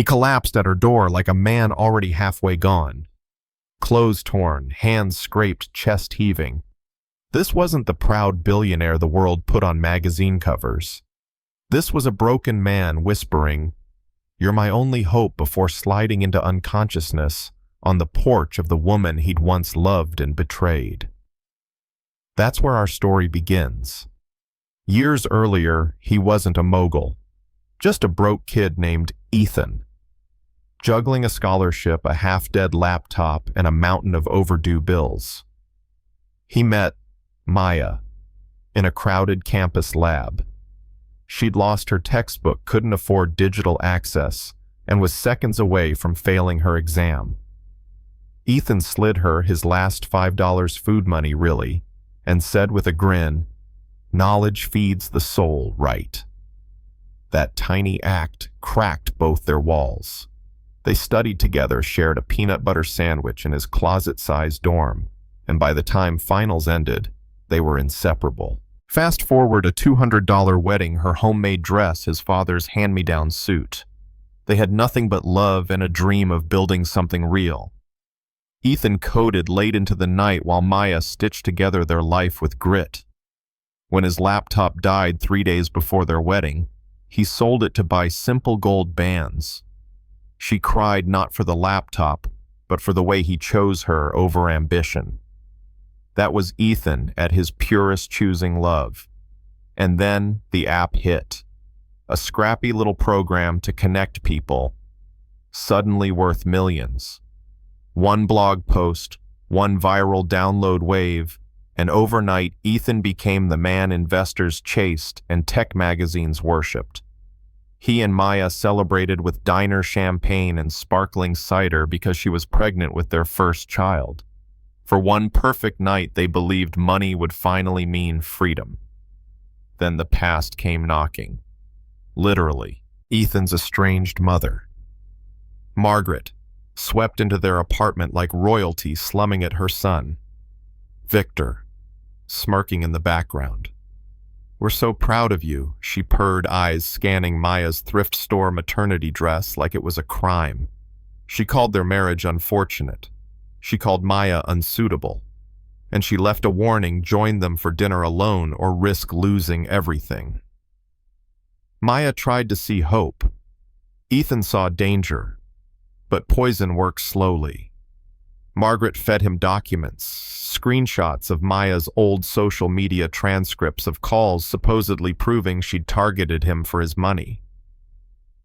He collapsed at her door like a man already halfway gone. Clothes torn, hands scraped, chest heaving. This wasn't the proud billionaire the world put on magazine covers. This was a broken man whispering, "You're my only hope," before sliding into unconsciousness on the porch of the woman he'd once loved and betrayed. That's where our story begins. Years earlier, he wasn't a mogul, just a broke kid named Ethan. Juggling a scholarship, a half-dead laptop, and a mountain of overdue bills. He met Maya in a crowded campus lab. She'd lost her textbook, couldn't afford digital access, and was seconds away from failing her exam. Ethan slid her his last $5 food money, really, and said with a grin, "Knowledge feeds the soul, right?" That tiny act cracked both their walls. They studied together, shared a peanut butter sandwich in his closet-sized dorm, and by the time finals ended, they were inseparable. Fast forward a $200 wedding, her homemade dress, his father's hand-me-down suit. They had nothing but love and a dream of building something real. Ethan coded late into the night while Maya stitched together their life with grit. When his laptop died 3 days before their wedding, he sold it to buy simple gold bands. She cried not for the laptop, but for the way he chose her over ambition. That was Ethan at his purest, choosing love. And then the app hit. A scrappy little program to connect people, suddenly worth millions. One blog post, one viral download wave, and overnight Ethan became the man investors chased and tech magazines worshipped. He and Maya celebrated with diner champagne and sparkling cider because she was pregnant with their first child. For one perfect night, they believed money would finally mean freedom. Then the past came knocking. Literally, Ethan's estranged mother. Margaret swept into their apartment like royalty, slumming at her son. Victor, smirking in the background. "We're so proud of you," she purred, eyes scanning Maya's thrift store maternity dress like it was a crime. She called their marriage unfortunate. She called Maya unsuitable. And she left a warning: join them for dinner alone or risk losing everything. Maya tried to see hope. Ethan saw danger. But poison works slowly. Margaret fed him documents, screenshots of Maya's old social media transcripts of calls supposedly proving she'd targeted him for his money.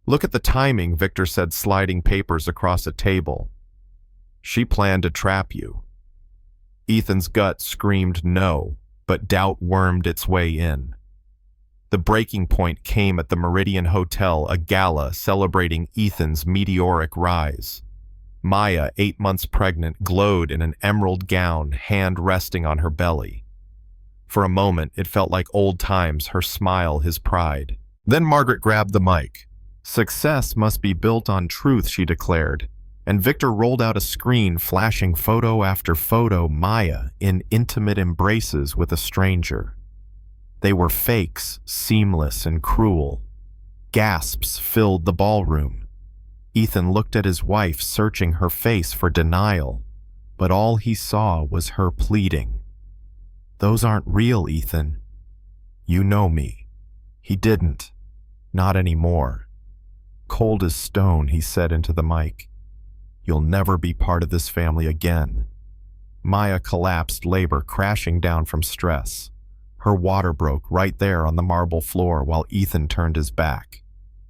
"Look at the timing," Victor said, sliding papers across a table. "She planned to trap you." Ethan's gut screamed no, but doubt wormed its way in. The breaking point came at the Meridian Hotel, a gala celebrating Ethan's meteoric rise. Maya, 8 months pregnant, glowed in an emerald gown, hand resting on her belly. For a moment, it felt like old times, her smile, his pride. Then Margaret grabbed the mic. "Success must be built on truth," she declared, and Victor rolled out a screen flashing photo after photo, Maya in intimate embraces with a stranger. They were fakes, seamless and cruel. Gasps filled the ballroom. Ethan looked at his wife, searching her face for denial, but all he saw was her pleading. "Those aren't real, Ethan. You know me." He didn't. Not anymore. Cold as stone, he said into the mic, "You'll never be part of this family again." Maya collapsed, labor crashing down from stress. Her water broke right there on the marble floor while Ethan turned his back.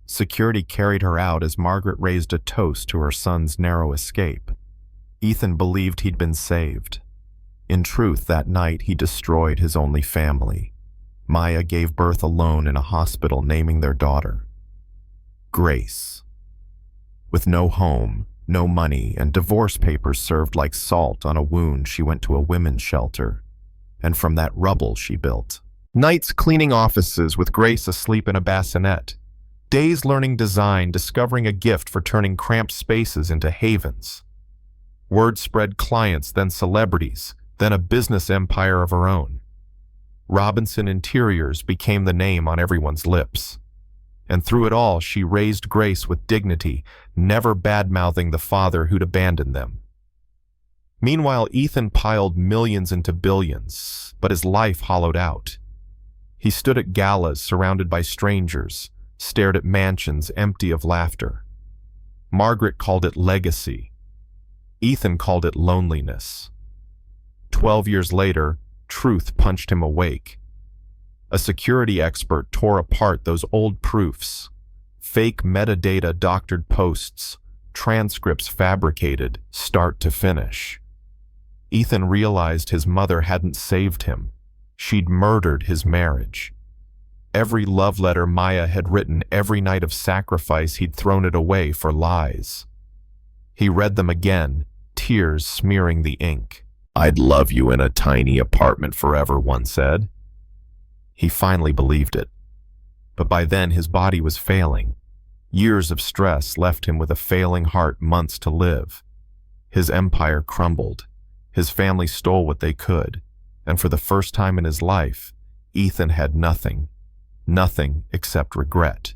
Security carried her out as Margaret raised a toast to her son's narrow escape. Ethan believed he'd been saved. In truth, that night he destroyed his only family. Maya gave birth alone in a hospital, naming their daughter Grace. With no home, no money, and divorce papers served like salt on a wound, she went to a women's shelter. And from that rubble she built nights cleaning offices with Grace asleep in a bassinet. Days learning design, discovering a gift for turning cramped spaces into havens. Word spread, clients, then celebrities, then a business empire of her own. Robinson Interiors became the name on everyone's lips. And through it all, she raised Grace with dignity, never bad-mouthing the father who'd abandoned them. Meanwhile, Ethan piled millions into billions, but his life hollowed out. He stood at galas surrounded by strangers, stared at mansions empty of laughter. Margaret called it legacy. Ethan called it loneliness. 12 years later, truth punched him awake. A security expert tore apart those old proofs, fake metadata doctored posts, transcripts fabricated, start to finish. Ethan realized his mother hadn't saved him. She'd murdered his marriage. Every love letter Maya had written, every night of sacrifice, he'd thrown it away for lies. He read them again, tears smearing the ink. "I'd love you in a tiny apartment forever," one said. He finally believed it. But by then his body was failing. Years of stress left him with a failing heart, months to live. His empire crumbled. His family stole what they could. And for the first time in his life, Ethan had nothing. Nothing except regret.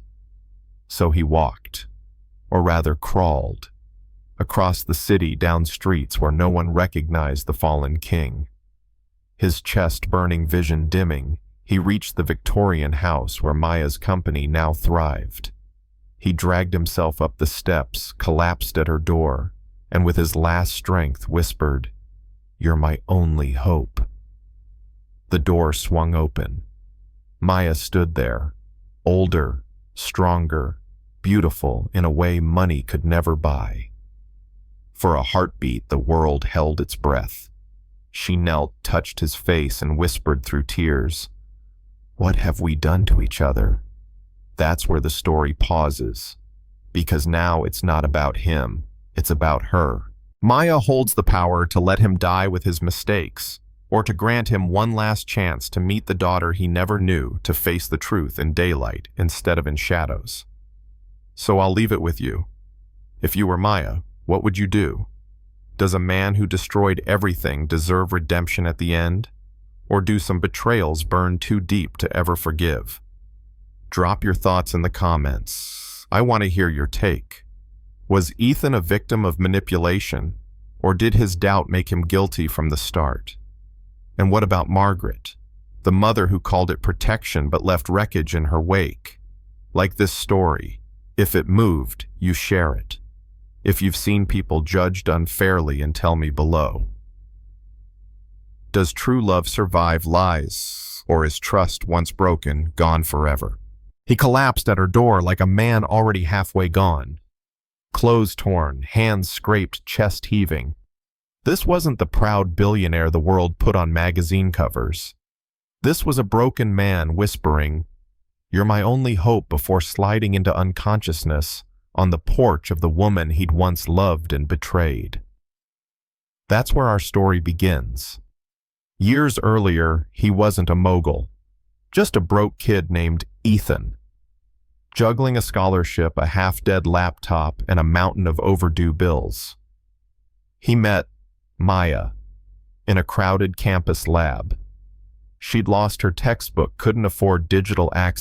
So he walked, or rather crawled, across the city, down streets where no one recognized the fallen king. His chest-burning vision dimming, he reached the Victorian house where Maya's company now thrived. He dragged himself up the steps, collapsed at her door, and with his last strength whispered, "You're my only hope." The door swung open. Maya stood there, older, stronger, beautiful in a way money could never buy. For a heartbeat, the world held its breath. She knelt, touched his face, and whispered through tears, "What have we done to each other?" That's where the story pauses, because now it's not about him, it's about her. Maya holds the power to let him die with his mistakes, or to grant him one last chance to meet the daughter he never knew, to face the truth in daylight instead of in shadows. So I'll leave it with you. If you were Maya, what would you do? Does a man who destroyed everything deserve redemption at the end? Or do some betrayals burn too deep to ever forgive? Drop your thoughts in the comments. I want to hear your take. Was Ethan a victim of manipulation, or did his doubt make him guilty from the start? And what about Margaret, the mother who called it protection but left wreckage in her wake? Like this story, if it moved, you share it. If you've seen people judged unfairly, and tell me below. Does true love survive lies, or is trust once broken, gone forever? He collapsed at her door like a man already halfway gone. Clothes torn, hands scraped, chest heaving. This wasn't the proud billionaire the world put on magazine covers. This was a broken man whispering, "You're my only hope," before sliding into unconsciousness on the porch of the woman he'd once loved and betrayed. That's where our story begins. Years earlier, he wasn't a mogul, just a broke kid named Ethan, juggling a scholarship, a half-dead laptop, and a mountain of overdue bills. He met Maya in a crowded campus lab. She'd lost her textbook, couldn't afford digital access.